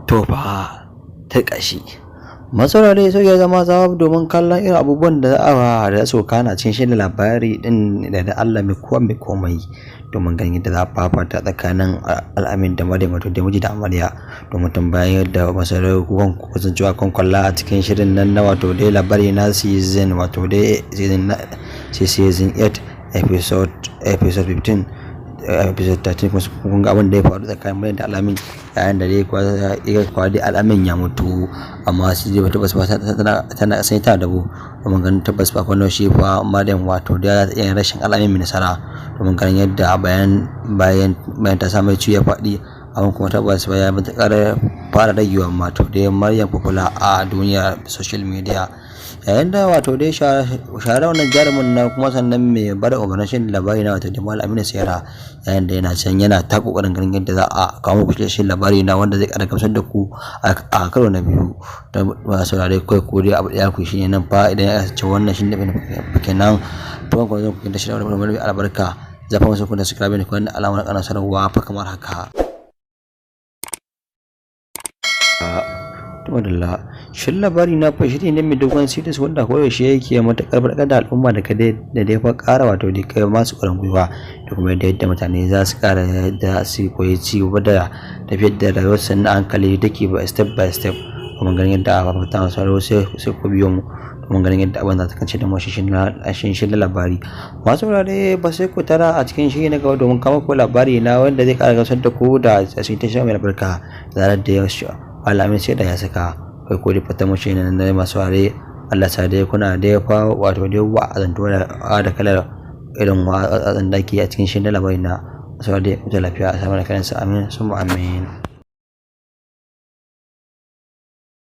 To fa ta ƙashi. Masaurare sai ya zama zawab domin kallon irin abubuwan da su kana cikin shirin labari din da Allah mai kowa mai komai, domin ganin yadda za a fafata tsakanin Al'amin da Maryam, wato da miji da amarya, domin tambayan yadda masaurare kukan kasancewa kan kwalla a cikin shirin nan na wato dai labari na season 8 episode 15 episode 13 kuma kun ga abin da ya faru tsakanin Maryam da Al'amin, yayin da dai kwa dai Al'amin ya mutu, amma su je tabbas ba tana sai ta dabo domin ganin tabbas ba kwallo shi fa Maryam wato da yin rashin Al'amin mai nasara, domin ganin yadda bayan ta samu ciwo ya faɗi, amma kuma tabbas ba ya matuƙar fara ragewa wato dai Maryam popular a duniyar social media, yayin da wato dai share wannan jarumin na kuma sannan mai bada umarnin labari na wato Jamal Aminu Sera, yayin da yana can yana ta kokarin ganin yadda za a kawo muku shi labari na wanda zai ƙara gamsar da ku a karo na biyu. Da masu saurare kai ko dai abu ɗaya ku shine nan fa idan ya ce wannan shine kenan to kun zo ku kinta shi da wani albarka, zafa musu ku da subscribe ne ku wannan alamar kana sanarwa fa kamar haka. Alhamdulillah, shin labari na fa shiri ne mai dogon series wanda koyaushe yake matuƙar barkar da al'umma da dai fa ƙara wato da kai masu ƙwarin gwiwa, da kuma yadda mutane za su ƙara yadda su koyi ci gaba da tafiyar da rayuwar su na hankali take ba step by step, kuma ganin yadda a fafata masu rayuwa sai ku biyo mu domin ganin yadda abin za ta kance da mashi shin labari. Masu saurare ba sai ku tara a cikin shiri na gaba domin kama ku labari na wanda zai ƙara gamsar da ku da asirin ta mai albarka zarar da ya Al'amin sai da ya saka kai ko da fata mashi na masu ware Allah sa dai kuna da fa wato dai wa'azantuwa da kalar irin wa'azan da ke a cikin shirin labari na masu ware da lafiya a saman kansa, amin summa amin.